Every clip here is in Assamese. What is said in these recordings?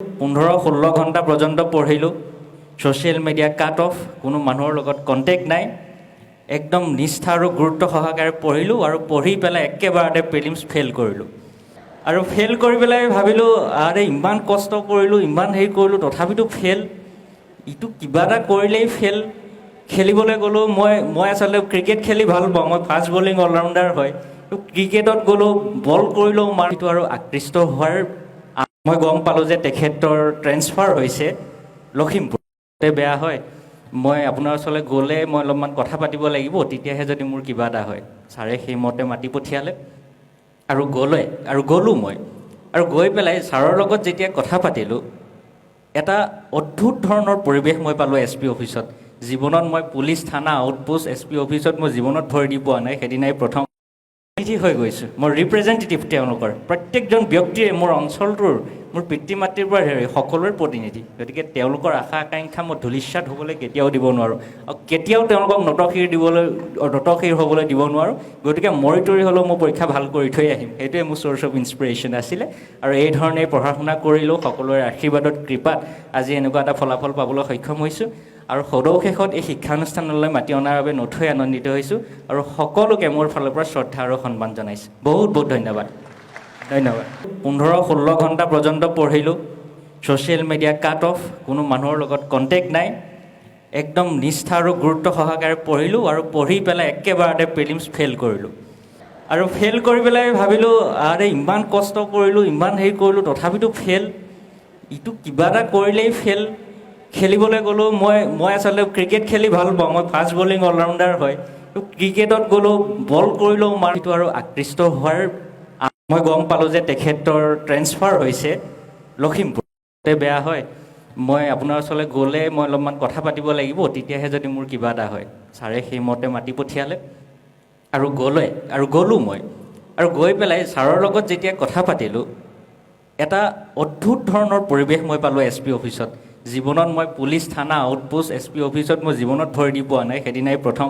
15-16 ঘণ্টা পৰ্যন্ত পঢ়িলোঁ ছ'চিয়েল মিডিয়া কাট অফ কোনো মানুহৰ লগত কণ্টেক্ট নাই একদম নিষ্ঠা আৰু গুৰুত্ব সহকাৰে পঢ়িলোঁ আৰু পঢ়ি পেলাই একেবাৰতে প্ৰিলিমছ ফেইল কৰিলোঁ আৰু ফেইল কৰি পেলাই ভাবিলোঁ আৰে ইমান কষ্ট কৰিলোঁ ইমান হেৰি কৰিলোঁ তথাপিতো ফেইল ইটো কিবা এটা কৰিলেই ফেইল খেলিবলৈ গ'লোঁ মই আচলতে ক্ৰিকেট খেলি ভাল পাওঁ মই ফাষ্ট বলিং অলৰাউণ্ডাৰ হয় তো ক্ৰিকেটত গ'লোঁ বল কৰিলোঁ মাৰিটো আৰু আকৃষ্ট হোৱাৰ মই গম পালোঁ যে তেখেতৰ ট্ৰেন্সফাৰ হৈছে লখিমপুৰতে বেয়া হয় মই আপোনাৰ ওচৰলৈ গ'লে মই অলপমান কথা পাতিব লাগিব তেতিয়াহে যদি মোৰ কিবা এটা হয় ছাৰে সেইমতে মাতি পঠিয়ালে আৰু গ'লোঁ মই আৰু গৈ পেলাই ছাৰৰ লগত যেতিয়া কথা পাতিলোঁ এটা অদ্ভুত ধৰণৰ পৰিৱেশ মই পালোঁ এছ পি অফিচত জীৱনত মই পুলিচ থানা আউটপোষ্ট এছ পি অফিচত মই জীৱনত ভৰি দি পোৱা নাই সেইদিনাই প্ৰথম হৈ গৈছোঁ মই ৰিপ্ৰেজেণ্টেটিভ তেওঁলোকৰ প্ৰত্যেকজন ব্যক্তিয়ে মোৰ অঞ্চলটোৰ মোৰ পিতৃ মাতৃৰ পৰা ধৰি সকলোৰে প্ৰতিনিধি গতিকে তেওঁলোকৰ আশা আকাংক্ষা মই ধূলিসাৎ হ'বলৈ কেতিয়াও দিব নোৱাৰোঁ আৰু কেতিয়াও তেওঁলোকক নতশিৰ হ'বলৈ দিব নোৱাৰোঁ গতিকে মৰি তৰি হ'লেও মই পৰীক্ষা ভাল কৰি থৈ আহিম সেইটোৱে মোৰ চ'ৰ্চ অফ ইনস্পিৰেশ্যন আছিলে আৰু এই ধৰণে পঢ়া শুনা কৰিলোঁ সকলোৰে আশীৰ্বাদত কৃপাত আজি এনেকুৱা এটা ফলাফল পাবলৈ সক্ষম হৈছোঁ আৰু সদৌশেষত এই শিক্ষানুষ্ঠানলৈ মাতি অনাৰ বাবে নথৈ আনন্দিত হৈছোঁ আৰু সকলোকে মোৰ ফালৰ পৰা শ্ৰদ্ধা আৰু সন্মান জনাইছোঁ বহুত ধন্যবাদ 15-16 ঘণ্টা পৰ্যন্ত পঢ়িলোঁ ছ'চিয়েল মিডিয়া কাট অফ কোনো মানুহৰ লগত কণ্টেক্ট নাই একদম নিষ্ঠা আৰু গুৰুত্ব সহকাৰে পঢ়িলোঁ আৰু পঢ়ি পেলাই একেবাৰতে প্ৰিলিমছ ফেইল কৰিলোঁ আৰু ফেইল কৰি পেলাই ভাবিলোঁ আৰে ইমান কষ্ট কৰিলোঁ ইমান হেৰি কৰিলোঁ তথাপিতো ফেইল ইটো কিবা এটা কৰিলেই ফেইল খেলিবলৈ গ'লোঁ মই আচলতে ক্ৰিকেট খেলি ভাল পাওঁ মই ফাষ্ট বলিং অলৰাউণ্ডাৰ হয় তো ক্ৰিকেটত গ'লোঁ বল কৰিলোঁ মাৰিটো আৰু আকৃষ্ট হোৱাৰ মই গম পালোঁ যে তেখেতৰ ট্ৰেন্সফাৰ হৈছে লখিমপুৰতে বেয়া হয় মই আপোনাৰ ওচৰলৈ গ'লে মই অলপমান কথা পাতিব লাগিব তেতিয়াহে যদি মোৰ কিবা এটা হয় ছাৰে সেইমতে মাতি পঠিয়ালে আৰু গ'লোঁ মই আৰু গৈ পেলাই ছাৰৰ লগত যেতিয়া কথা পাতিলোঁ এটা অদ্ভুত ধৰণৰ পৰিৱেশ মই পালোঁ এছ পি অফিচত জীৱনত মই পুলিচ থানা আউটপোষ্ট এছ পি অফিচত মই জীৱনত ভৰি দি পোৱা নাই সেইদিনাই প্ৰথম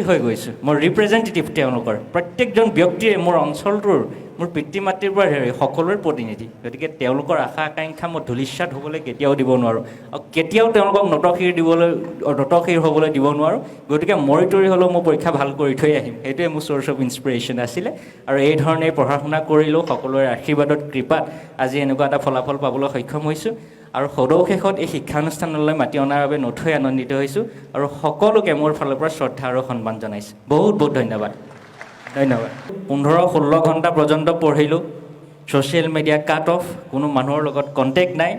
হৈ গৈছোঁ মই ৰিপ্ৰেজেণ্টেটিভ তেওঁলোকৰ প্ৰত্যেকজন ব্যক্তিয়ে মোৰ অঞ্চলটোৰ মোৰ পিতৃ মাতৃৰ পৰা ধৰি সকলোৰে প্ৰতিনিধি গতিকে তেওঁলোকৰ আশা আকাংক্ষা মই ধূলিসাৎ হ'বলৈ কেতিয়াও দিব নোৱাৰোঁ আৰু কেতিয়াও তেওঁলোকক নতশিৰ হ'বলৈ দিব নোৱাৰোঁ গতিকে মৰি তৰি হ'লেও মই পৰীক্ষা ভাল কৰি থৈ আহিম সেইটোৱে মোৰ চ'ৰ্চ অফ ইনস্পিৰেশ্যন আছিলে আৰু এই ধৰণে পঢ়া শুনা কৰিলোঁ সকলোৰে আশীৰ্বাদত কৃপাত আজি এনেকুৱা এটা ফলাফল পাবলৈ সক্ষম হৈছোঁ আৰু সদৌশেষত এই শিক্ষানুষ্ঠানলৈ মাতি অনাৰ বাবে নথৈ আনন্দিত হৈছোঁ আৰু সকলোকে মোৰ ফালৰ পৰা শ্ৰদ্ধা আৰু সন্মান জনাইছোঁ বহুত ধন্যবাদ 15-16 ঘণ্টা পৰ্যন্ত পঢ়িলোঁ ছ'চিয়েল মিডিয়া কাট অফ কোনো মানুহৰ লগত কণ্টেক্ট নাই